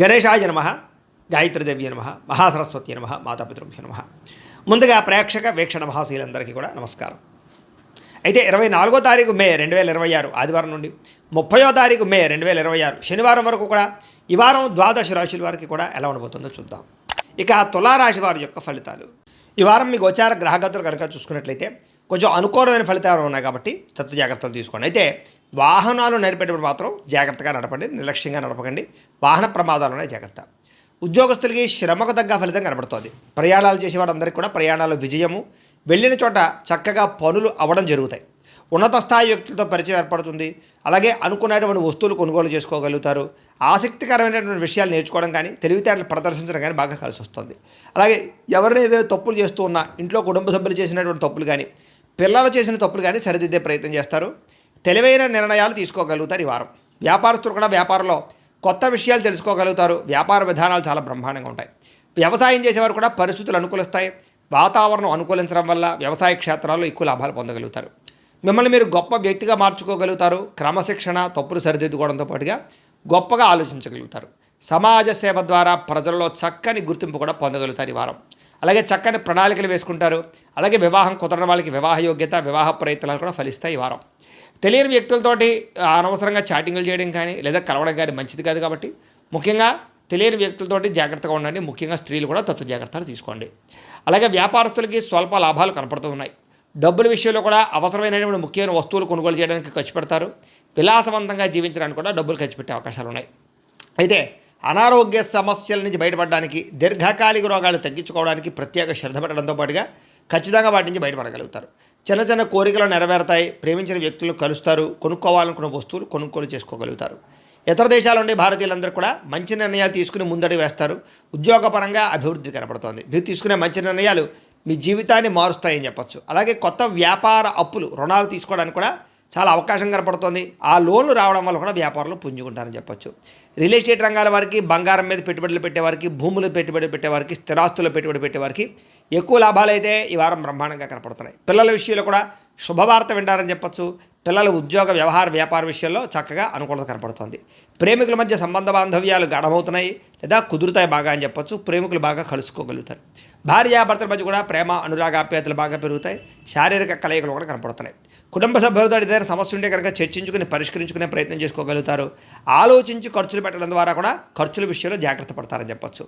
గణేశాయ నమః, గాయత్రీదేవి నమః, మహాసరస్వతి నమః, మాతాపితృభ్యో నమః. ముందుగా ప్రేక్షక వీక్షణ మహాశీలందరికీ కూడా నమస్కారం. అయితే 24వ తారీఖు మే 2026 ఆదివారం నుండి 30వ తారీఖు మే 2026 శనివారం వరకు కూడా ఈ వారం ద్వాదశ రాశుల వారికి కూడా ఎలా ఉండబోతుందో చూద్దాం. ఇక తులారాశి వారి యొక్క ఫలితాలు. ఈ వారం మీ గోచార గ్రహగతులు కనుక చూసుకున్నట్లయితే కొంచెం అనుకూలమైన ఫలితాలు ఉన్నాయి కాబట్టి తత్వ జాగ్రత్తలు తీసుకోండి. అయితే వాహనాలు నడిపేటప్పుడు మాత్రం జాగ్రత్తగా నడపండి, నిర్లక్ష్యంగా నడపకండి. వాహన ప్రమాదాలు ఉన్నాయి, జాగ్రత్త. ఉద్యోగస్తులకి శ్రమకు తగ్గ ఫలితం కనబడుతుంది. ప్రయాణాలు చేసేవారందరికీ కూడా ప్రయాణాలు విజయము, వెళ్ళిన చోట చక్కగా పనులు అవ్వడం జరుగుతాయి. ఉన్నత స్థాయి వ్యక్తులతో పరిచయం ఏర్పడుతుంది. అలాగే అనుకున్నటువంటి వస్తువులు కొనుగోలు చేసుకోగలుగుతారు. ఆసక్తికరమైనటువంటి విషయాలు నేర్చుకోవడం కానీ, తెలివితేటలు ప్రదర్శించడం కానీ బాగా కలిసి వస్తుంది. అలాగే ఎవరైనా ఏదైనా తప్పులు చేస్తూ ఉన్నా, ఇంట్లో కుటుంబ సభ్యులు చేసినటువంటి తప్పులు కానీ, పిల్లలు చేసిన తప్పులు కానీ సరిదిద్దే ప్రయత్నం చేస్తారు. తెలివైన నిర్ణయాలు తీసుకోగలుగుతారు ఈ వారం. వ్యాపారస్తులు కూడా వ్యాపారంలో కొత్త విషయాలు తెలుసుకోగలుగుతారు. వ్యాపార విధానాలు చాలా బ్రహ్మాండంగా ఉంటాయి. వ్యవసాయం చేసేవారు కూడా పరిస్థితులు అనుకూలిస్తాయి. వాతావరణం అనుకూలించడం వల్ల వ్యవసాయ క్షేత్రాల్లో ఎక్కువ లాభాలు పొందగలుగుతారు. మిమ్మల్ని మీరు గొప్ప వ్యక్తిగా మార్చుకోగలుగుతారు. క్రమశిక్షణ, తప్పులు సరిదిద్దుకోవడంతో పాటుగా గొప్పగా ఆలోచించగలుగుతారు. సమాజ సేవ ద్వారా ప్రజల్లో చక్కని గుర్తింపు కూడా పొందగలుగుతారు ఈ వారం. అలాగే చక్కని ప్రణాళికలు వేసుకుంటారు. అలాగే వివాహం కుదరని వాళ్ళకి వివాహ యోగ్యత, వివాహ ప్రయత్నాలు కూడా ఫలిస్తాయి ఈ వారం. తెలియని వ్యక్తులతోటి అనవసరంగా చాటింగ్లు చేయడం కానీ లేదా కలవడం కానీ మంచిది కాదు. కాబట్టి ముఖ్యంగా తెలియని వ్యక్తులతోటి జాగ్రత్తగా ఉండండి. ముఖ్యంగా స్త్రీలు కూడా తత్వ జాగ్రత్తలు తీసుకోండి. అలాగే వ్యాపారస్తులకి స్వల్ప లాభాలు కనపడుతూ ఉన్నాయి. డబ్బుల విషయంలో కూడా అవసరమైనటువంటి ముఖ్యమైన వస్తువులు కొనుగోలు చేయడానికి ఖర్చు పెడతారు. విలాసవంతంగా జీవించడానికి కూడా డబ్బులు ఖర్చు పెట్టే అవకాశాలు ఉన్నాయి. అయితే అనారోగ్య సమస్యల నుంచి బయటపడడానికి, దీర్ఘకాలిక రోగాలు తగ్గించుకోవడానికి ప్రత్యేక శ్రద్ధ పెట్టడంతో పాటుగా ఖచ్చితంగా వాటి నుంచి బయటపడగలుగుతారు. చిన్న చిన్న కోరికలు నెరవేరుతాయి. ప్రేమించిన వ్యక్తులను కలుస్తారు. కొనుక్కోవాలనుకున్న వస్తువులు కొనుగోలు చేసుకోగలుగుతారు. ఇతర దేశాల నుండి భారతీయులందరూ కూడా మంచి నిర్ణయాలు తీసుకుని ముందడి వేస్తారు. ఉద్యోగపరంగా అభివృద్ధి కనపడుతోంది. మీరు తీసుకునే మంచి నిర్ణయాలు మీ జీవితాన్ని మారుస్తాయని చెప్పొచ్చు. అలాగే కొత్త వ్యాపార అప్పులు, రుణాలు తీసుకోవడానికి కూడా చాలా అవకాశం కనపడుతోంది. ఆ లోన్లు రావడం వల్ల కూడా వ్యాపారంలో పుంజుకుంటారని చెప్పొచ్చు. రియల్ ఎస్టేట్ రంగాల వారికి, బంగారం మీద పెట్టుబడులు పెట్టేవారికి, భూములు పెట్టుబడి పెట్టేవారికి, స్థిరాస్తులు పెట్టుబడి పెట్టేవారికి ఎక్కువ లాభాలు అయితే ఈ వారం బ్రహ్మాండంగా కనపడుతున్నాయి. పిల్లల విషయంలో కూడా శుభవార్త వింటారని చెప్పొచ్చు. పిల్లల ఉద్యోగ, వ్యవహార, వ్యాపార విషయంలో చక్కగా అనుకూలత కనపడుతోంది. ప్రేమికుల మధ్య సంబంధ బాంధవ్యాలు గాఢమవుతున్నాయి లేదా కుదురుతాయి బాగా అని చెప్పొచ్చు. ప్రేమికులు బాగా కలుసుకోగలుగుతారు. భార్యాభర్తల మధ్య కూడా ప్రేమ, అనురాగాప్యాయతలు బాగా పెరుగుతాయి. శారీరక కలయికలు కూడా కనపడుతున్నాయి. కుటుంబ సభ్యులతో ఏదైనా సమస్య ఉంటే కనుక చర్చించుకుని పరిష్కరించుకునే ప్రయత్నం చేసుకోగలుగుతారు. ఆలోచించి ఖర్చులు పెట్టడం ద్వారా కూడా ఖర్చుల విషయంలో జాగ్రత్త పడతారని చెప్పొచ్చు.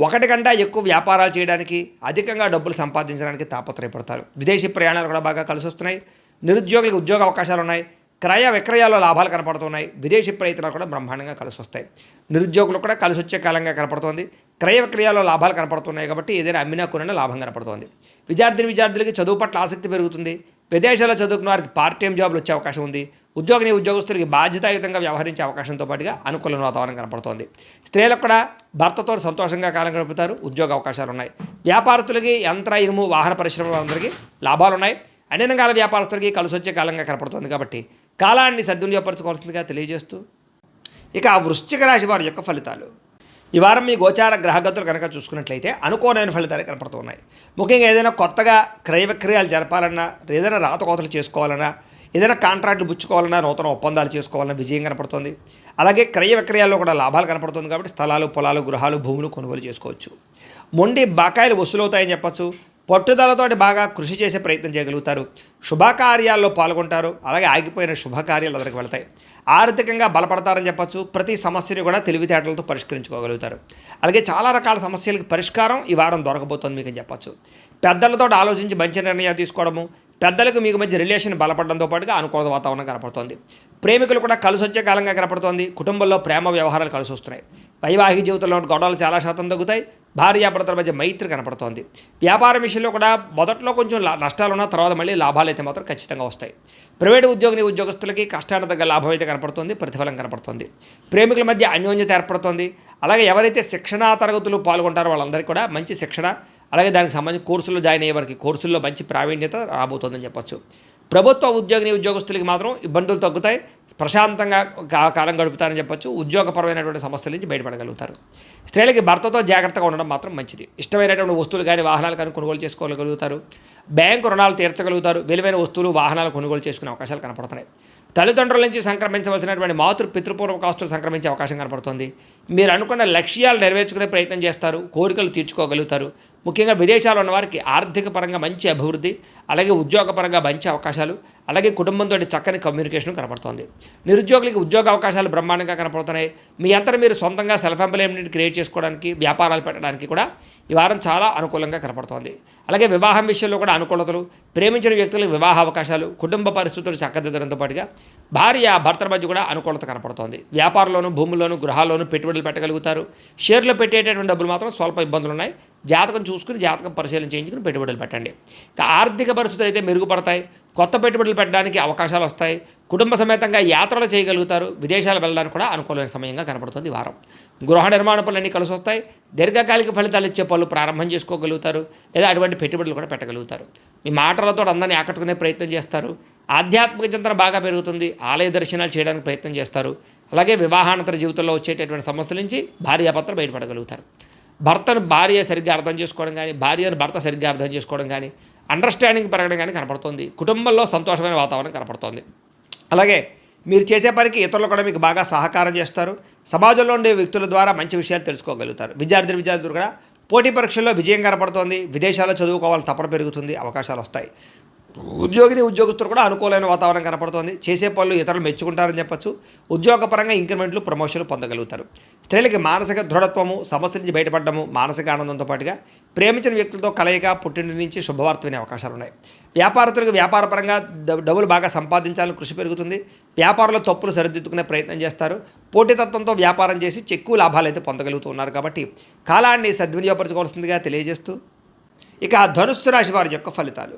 ఒకటి కంటే ఎక్కువ వ్యాపారాలు చేయడానికి, అధికంగా డబ్బులు సంపాదించడానికి తాపత్రయపడతారు. విదేశీ ప్రయాణాలు కూడా బాగా కలిసి వస్తున్నాయి. నిరుద్యోగులకు ఉద్యోగ అవకాశాలు ఉన్నాయి. క్రయ విక్రయాల్లో లాభాలు కనపడుతున్నాయి. విదేశీ ప్రయత్నాలు కూడా బ్రహ్మాండంగా కలిసి వస్తాయి. నిరుద్యోగులు కూడా కలిసి వచ్చే కాలంగా కనపడుతోంది. క్రయ విక్రయాల్లో లాభాలు కనపడుతున్నాయి కాబట్టి ఏదైనా అమ్మినా కొనినా లాభం కనపడుతోంది. విద్యార్థులకి చదువు పట్ల ఆసక్తి పెరుగుతుంది. విదేశాల్లో చదువుకున్న వారికి పార్ట్ టైం జాబ్లు వచ్చే అవకాశం ఉంది. ఉద్యోగస్తులకి బాధ్యతాయుతంగా వ్యవహరించే అవకాశంతో పాటుగా అనుకూల వాతావరణం కనపడుతోంది. స్త్రీలకు కూడా భర్తతో సంతోషంగా కాలం గడుపుతారు. ఉద్యోగ అవకాశాలు ఉన్నాయి. వ్యాపారస్తులకి యంత్ర, ఇనుము, వాహన పరిశ్రమలందరికీ లాభాలు ఉన్నాయి. అన్ని రంగాల వ్యాపారస్తులకి కలిసి వచ్చే కాలంగా కనపడుతుంది. కాబట్టి కాలాన్ని సద్వినియోగపరచుకోవాల్సిందిగా తెలియజేస్తూ ఇక వృశ్చిక రాశి వారి యొక్క ఫలితాలు. ఈ వారం మీ గోచార గ్రహగతులు కనుక చూసుకున్నట్లయితే అనుకోనైన ఫలితాలు కనపడుతూ ఉన్నాయి. ముఖ్యంగా ఏదైనా కొత్తగా క్రయ విక్రయాలు జరపాలన్నా, ఏదైనా రాతకోతలు చేసుకోవాలన్నా, ఏదైనా కాంట్రాక్టులు పుచ్చుకోవాలన్నా, నూతన ఒప్పందాలు చేసుకోవాలన్నా విజయం కనపడుతుంది. అలాగే క్రయ విక్రయాల్లో కూడా లాభాలు కనపడుతుంది. కాబట్టి స్థలాలు, పొలాలు, గృహాలు, భూములు కొనుగోలు చేసుకోవచ్చు. మొండి బకాయిలు వసూలవుతాయని చెప్పచ్చు. పట్టుదలతోటి బాగా కృషి చేసే ప్రయత్నం చేయగలుగుతారు. శుభకార్యాల్లో పాల్గొంటారు. అలాగే ఆగిపోయిన శుభకార్యాలు అందరికి వెళ్తాయి. ఆర్థికంగా బలపడతారని చెప్పచ్చు. ప్రతి సమస్యని కూడా తెలివితేటలతో పరిష్కరించుకోగలుగుతారు. అలాగే చాలా రకాల సమస్యలకు పరిష్కారం ఈ వారం దొరకబోతోంది మీకు అని చెప్పచ్చు. పెద్దలతో ఆలోచించి మంచి నిర్ణయాలు తీసుకోవడము, పెద్దలకు మీకు మధ్య రిలేషన్ బలపడడంతో పాటుగా అనుకూల వాతావరణం కనపడుతోంది. ప్రేమికులు కూడా కలిసి వచ్చే కాలంగా కనపడుతోంది. కుటుంబంలో ప్రేమ వ్యవహారాలు కలిసి వస్తున్నాయి. వైవాహిక జీవితంలో గొడవలు చాలా శాతం తగ్గుతాయి. భార్యాభర్తల మధ్య మైత్రి కనపడుతోంది. వ్యాపారం విషయంలో కూడా మొదట్లో కొంచెం నష్టాలున్నా తర్వాత మళ్ళీ లాభాలు అయితే మాత్రం ఖచ్చితంగా వస్తాయి. ప్రైవేటు ఉద్యోగస్తులకి కష్టానికి తగ్గ లాభం అయితే కనపడుతుంది. ప్రతిఫలం కనపడుతుంది. ప్రేమికుల మధ్య అన్యోన్యత ఏర్పడుతుంది. అలాగే ఎవరైతే శిక్షణా తరగతులు పాల్గొంటారో వాళ్ళందరికీ కూడా మంచి శిక్షణ, అలాగే దానికి సంబంధించి కోర్సుల్లో జాయిన్ అయ్యే వారికి కోర్సుల్లో మంచి ప్రావీణ్యత రాబోతోందని చెప్పొచ్చు. ప్రభుత్వ ఉద్యోగస్తులకి మాత్రం ఇబ్బందులు తగ్గుతాయి. ప్రశాంతంగా కాలం గడుపుతారని చెప్పొచ్చు. ఉద్యోగపరమైనటువంటి సమస్యల నుంచి బయటపడగలుగుతారు. స్త్రీలకి భర్తతో జాగ్రత్తగా ఉండడం మాత్రం మంచిది. ఇష్టమైనటువంటి వస్తువులు కానీ, వాహనాలు కానీ కొనుగోలు చేసుకోగలుగుతారు. బ్యాంకు రుణాలు తీర్చగలుగుతారు. విలువైన వస్తువులు, వాహనాలు కొనుగోలు చేసుకునే అవకాశాలు కనపడుతున్నాయి. తల్లిదండ్రుల నుంచి సంక్రమించవలసినటువంటి పితృపూర్వక ఆస్తులు సంక్రమించే అవకాశం కనపడుతుంది. మీరు అనుకున్న లక్ష్యాలు నెరవేర్చుకునే ప్రయత్నం చేస్తారు, కోరికలు తీర్చుకోగలుగుతారు. ముఖ్యంగా విదేశాల్లో ఉన్న వారికి ఆర్థిక పరంగా మంచి అభివృద్ధి, అలాగే ఉద్యోగపరంగా మంచి అవకాశాలు, అలాగే కుటుంబంతో చక్కని కమ్యూనికేషన్ కనపడుతోంది. నిరుద్యోగులకి ఉద్యోగ అవకాశాలు బ్రహ్మాండంగా కనపడుతున్నాయి. మీ అంతా మీరు సొంతంగా సెల్ఫ్ ఎంప్లాయ్మెంట్ క్రియేట్ చేసుకోవడానికి, వ్యాపారాలు పెట్టడానికి కూడా ఈ వారం చాలా అనుకూలంగా కనపడుతోంది. అలాగే వివాహం విషయంలో కూడా అనుకూలతలు, ప్రేమించిన వ్యక్తులకు వివాహ అవకాశాలు, కుటుంబ పరిస్థితులు చక్కదిద్దడంతో పాటుగా భార్య భర్తల మధ్య కూడా అనుకూలత కనపడుతోంది. వ్యాపారంలోను, భూముల్లోను, గృహాల్లోనూ పెట్టుబడులు పెట్టగలుగుతారు. షేర్లు పెట్టేటటువంటి డబ్బులు మాత్రం స్వల్ప ఇబ్బందులు ఉన్నాయి. జాతకం చూసుకుని జాతకం పరిశీలన చేయించుకుని పెట్టుబడులు పెట్టండి. ఆర్థిక పరిస్థితులు అయితే మెరుగుపడతాయి. కొత్త పెట్టుబడులు పెట్టడానికి అవకాశాలు వస్తాయి. కుటుంబ సమేతంగా యాత్రలు చేయగలుగుతారు. విదేశాలు వెళ్ళడానికి కూడా అనుకూలమైన సమయంగా కనపడుతుంది వారం. గృహ నిర్మాణ పనులన్నీ కలిసి వస్తాయి. దీర్ఘకాలిక ఫలితాలు ఇచ్చే పనులు ప్రారంభం చేసుకోగలుగుతారు, లేదా అటువంటి పెట్టుబడులు కూడా పెట్టగలుగుతారు. మీ మాటలతో అందరినీ ఆకట్టుకునే ప్రయత్నం చేస్తారు. ఆధ్యాత్మిక చింతన బాగా పెరుగుతుంది. ఆలయ దర్శనాలు చేయడానికి ప్రయత్నం చేస్తారు. అలాగే వివాహానంతర జీవితంలో వచ్చేటటువంటి సమస్యల నుంచి భార్యాభర్తలు బయటపడగలుగుతారు. భర్తను భార్య సరిగ్గా అర్థం చేసుకోవడం కానీ, భార్యను భర్త సరిగ్గా అర్థం చేసుకోవడం కానీ, అండర్స్టాండింగ్ పెరగడం కానీ కనపడుతుంది. కుటుంబంలో సంతోషమైన వాతావరణం కనపడుతుంది. అలాగే మీరు చేసే పనికి ఇతరులు కూడా మీకు బాగా సహకారం చేస్తారు. సమాజంలో ఉండే వ్యక్తుల ద్వారా మంచి విషయాలు తెలుసుకోగలుగుతారు. విద్యార్థులు కూడా పోటీ పరీక్షల్లో విజయం కనపడుతోంది. విదేశాల్లో చదువుకోవాలి తపన పెరుగుతుంది. అవకాశాలు వస్తాయి. ఉద్యోగస్తులు కూడా అనుకూలమైన వాతావరణం కనపడుతోంది. చేసే పనులు ఇతరులు మెచ్చుకుంటారని చెప్పచ్చు. ఉద్యోగపరంగా ఇంక్రిమెంట్లు, ప్రమోషన్లు పొందగలుగుతారు. స్త్రీలకి మానసిక దృఢత్వము, సమస్య నుంచి బయటపడము, మానసిక ఆనందంతో పాటుగా ప్రేమించిన వ్యక్తులతో కలయిక, పుట్టింటి నుంచి శుభవార్త వినే అవకాశాలు ఉన్నాయి. వ్యాపారస్తులకు వ్యాపారపరంగా డబ్బులు బాగా సంపాదించాలని కృషి పెరుగుతుంది. వ్యాపారంలో తప్పులు సరిదిద్దుకునే ప్రయత్నం చేస్తారు. పోటీతత్వంతో వ్యాపారం చేసి ఎక్కువ లాభాలు అయితే పొందగలుగుతున్నారు. కాబట్టి కాలాన్ని సద్వినియోగపరచుకోవాల్సిందిగా తెలియజేస్తూ ఇక ధనుస్సు రాశి వారి యొక్క ఫలితాలు.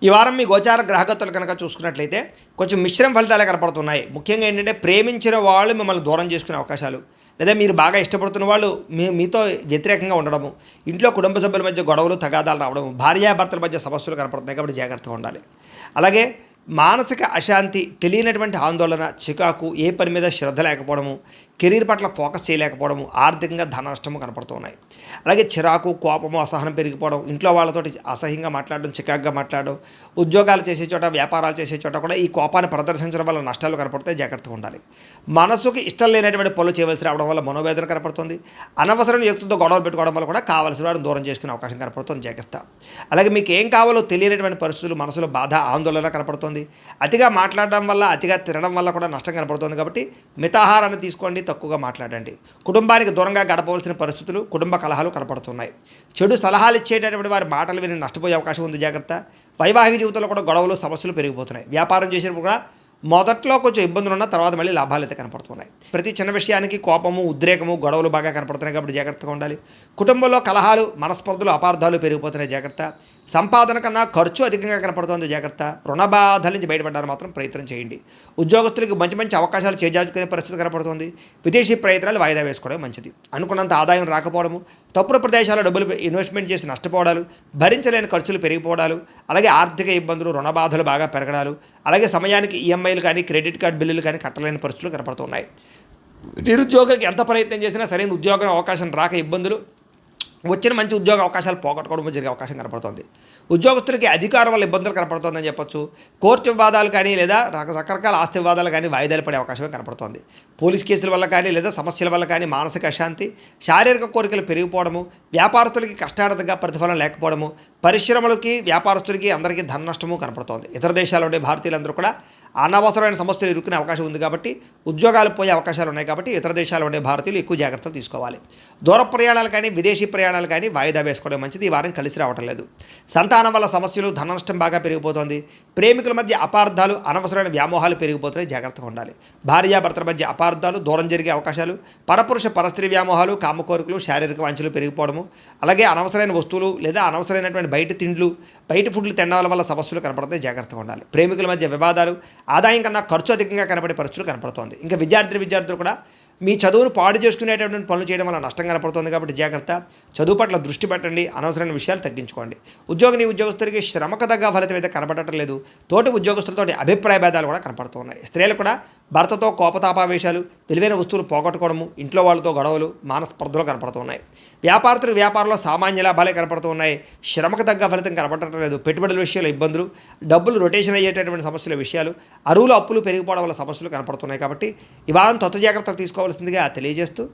ఈ వారం మీ గోచార గ్రహగతులు కనుక చూసుకున్నట్లయితే కొంచెం మిశ్రమ ఫలితాలే కనపడుతున్నాయి. ముఖ్యంగా ఏంటంటే ప్రేమించిన వాళ్ళు మిమ్మల్ని దూరం చేసుకునే అవకాశాలు, లేదా మీరు బాగా ఇష్టపడుతున్న వాళ్ళు మీతో వ్యతిరేకంగా ఉండడము, ఇంట్లో కుటుంబ సభ్యుల మధ్య గొడవలు, తగాదాలు రావడము, భార్యాభర్తల మధ్య సమస్యలు కనపడుతున్నాయి. కాబట్టి జాగ్రత్తగా ఉండాలి. అలాగే మానసిక అశాంతి, తెలియనటువంటి ఆందోళన, చికాకు, ఏ పని మీద శ్రద్ధ లేకపోవడము, కెరీర్ పట్ల ఫోకస్ చేయలేకపోవడము, ఆర్థికంగా ధన నష్టము కనపడుతూ ఉన్నాయి. అలాగే చిరాకు, కోపము, అసహనం పెరిగిపోవడం, ఇంట్లో వాళ్ళతోటి అసహ్యంగా మాట్లాడడం, చికాకుగా మాట్లాడడం, ఉద్యోగాలు చేసే చోట, వ్యాపారాలు చేసే చోట కూడా ఈ కోపాన్ని ప్రదర్శించడం వల్ల నష్టాలు కనపడితే జాగ్రత్తగా ఉండాలి. మనసుకి ఇష్టం లేనటువంటి పనులు చేయవలసి రావడం వల్ల మనోవేదన కనపడుతుంది. అనవసరమైన వ్యక్తులతో గొడవలు పెట్టుకోవడం వల్ల కూడా కావలసిన వాడిని దూరం చేసుకునే అవకాశం కనపడుతుంది. జాగ్రత్త. అలాగే మీకు ఏం కావాలో తెలియనటువంటి పరిస్థితులు, మనసులో బాధ, ఆందోళన కనపడుతుంది. అతిగా మాట్లాడడం వల్ల, అతిగా తినడం వల్ల కూడా నష్టం కనపడుతుంది. కాబట్టి మితాహారాన్ని తీసుకోండి, తక్కువగా మాట్లాడండి. కుటుంబానికి దూరంగా గడపవలసిన పరిస్థితులు, కుటుంబ కలహాలు కనపడుతున్నాయి. చెడు సలహాలు ఇచ్చేటటువంటి వారి మాటలు విని నష్టపోయే అవకాశం ఉంది. జాగ్రత్త. వైవాహిక జీవితంలో కూడా గొడవలు, సమస్యలు పెరిగిపోతున్నాయి. వ్యాపారం చేసేటప్పుడు కూడా మొదట్లో కొంచెం ఇబ్బందులు ఉన్న తర్వాత మళ్ళీ లాభాలు అయితే కనపడుతున్నాయి. ప్రతి చిన్న విషయానికి కోపము, ఉద్రేకము, గొడవలు బాగా కనపడుతున్నాయి. కాబట్టి జాగ్రత్తగా ఉండాలి. కుటుంబంలో కలహాలు, మనస్పర్ధలు, అపార్థాలు పెరిగిపోతున్నాయి. జాగ్రత్త. సంపాదన కన్నా ఖర్చు అధికంగా కనపడుతుంది. జాగ్రత్త. రుణ బాధల నుంచి బయటపడడానికి మాత్రం ప్రయత్నం చేయండి. ఉద్యోగస్తులకు మంచి మంచి అవకాశాలు చేజార్చుకునే పరిస్థితి కనపడుతుంది. విదేశీ ప్రయత్నాలు వాయిదా వేసుకోవడం మంచిది. అనుకున్నంత ఆదాయం రాకపోవడము, తప్పుడు ప్రదేశాల్లో డబ్బులు ఇన్వెస్ట్మెంట్ చేసి నష్టపోవడాలు, భరించలేని ఖర్చులు పెరిగిపోవడాలు, అలాగే ఆర్థిక ఇబ్బందులు, రుణ బాధలు బాగా పెరగడాలు, అలాగే సమయానికి ఈఎంఐలు కానీ, క్రెడిట్ కార్డు బిల్లులు కానీ కట్టలేని పరిస్థితులు కనపడుతున్నాయి. నిరుద్యోగులకు ఎంత ప్రయత్నం చేసినా సరైన ఉద్యోగం అవకాశం రాక ఇబ్బందులు, వచ్చిన మంచి ఉద్యోగ అవకాశాలు పోగొట్టుకోవడం జరిగే అవకాశం కనపడుతుంది. ఉద్యోగస్తులకి అధికారం వల్ల ఇబ్బందులు కనపడుతుందని చెప్పొచ్చు. కోర్టు వివాదాలు కానీ, లేదా రకరకాల ఆస్తి వివాదాలు కానీ వాయిదాలు పడే అవకాశమే కనపడుతుంది. పోలీస్ కేసుల వల్ల కానీ, లేదా సమస్యల వల్ల కానీ మానసిక అశాంతి, శారీరక కోరికలు పెరిగిపోవడము, వ్యాపారస్తులకి కష్టార్థంగా ప్రతిఫలం లేకపోవడము, పరిశ్రమలకి, వ్యాపారస్తులకి అందరికీ ధన నష్టము కనపడుతోంది. ఇతర దేశాల్లో ఉండే భారతీయులందరూ కూడా అనవసరమైన సమస్యలు ఇరుక్కునే అవకాశం ఉంది. కాబట్టి ఉద్యోగాలు పోయే అవకాశాలు ఉన్నాయి. కాబట్టి ఇతర దేశాల్లో ఉండే భారతీయులు ఎక్కువ జాగ్రత్తలు తీసుకోవాలి. దూర ప్రయాణాలు కానీ, విదేశీ ప్రయాణాలు కానీ వాయిదా వేసుకోవడం మంచిది. ఈ వారం కలిసి రావటం లేదు. సంతానం వల్ల సమస్యలు, ధన నష్టం బాగా పెరిగిపోతుంది. ప్రేమికుల మధ్య అపార్థాలు, అనవసరమైన వ్యామోహాలు పెరిగిపోతున్నాయి. జాగ్రత్తగా ఉండాలి. భార్యాభర్తల మధ్య అపార్థాలు, దూరం జరిగే అవకాశాలు, పరపురుష పరస్త్రీ వ్యామోహాలు, కామకోరికలు, శారీరక వాంఛలు పెరిగిపోవడము, అలాగే అనవసరమైన వస్తువులు లేదా అనవసరమైనటువంటి బయట తిండ్లు, బయట ఫుడ్లు తినడం వల్ల సమస్యలు కనపడతాయి. జాగ్రత్తగా ఉండాలి. ప్రేమికుల మధ్య వివాదాలు, ఆదాయం కన్నా ఖర్చు అధికంగా కనపడే పరిస్థితులు కనపడుతోంది. ఇంకా విద్యార్థులు కూడా మీ చదువును పాడు చేసుకునేటటువంటి పనులు చేయడం వల్ల నష్టం కనపడుతుంది. కాబట్టి జాగ్రత్త. చదువు పట్ల దృష్టి పెట్టండి. అనవసరమైన విషయాలు తగ్గించుకోండి. ఉద్యోగస్తులకి శ్రమకు తగ్గ ఫలితం అయితే కనపడటం లేదు. తోటి ఉద్యోగస్తులతో అభిప్రాయ భేదాలు కూడా కనపడుతున్నాయి. స్త్రీలు కూడా భర్తతో కోపతాపావేశాలు, విలువైన వస్తువులు పోగొట్టుకోవడము, ఇంట్లో వాళ్ళతో గొడవలు, మానస్పర్ధలు కనపడుతున్నాయి. వ్యాపారస్తులకు వ్యాపారంలో సామాన్య లాభాలే కనపడుతున్నాయి. శ్రమకు తగ్గ ఫలితం కనపడటం లేదు. పెట్టుబడుల విషయాలు ఇబ్బందులు, డబ్బులు రొటేషన్ అయ్యేటటువంటి సమస్యల విషయాలు, అరువులు అప్పులు పెరిగిపోవడం వల్ల సమస్యలు కనపడుతున్నాయి. కాబట్టి ఈ వారం కొత్త జాగ్రత్తలు తీసుకోవాల్సిందిగా తెలియజేస్తూ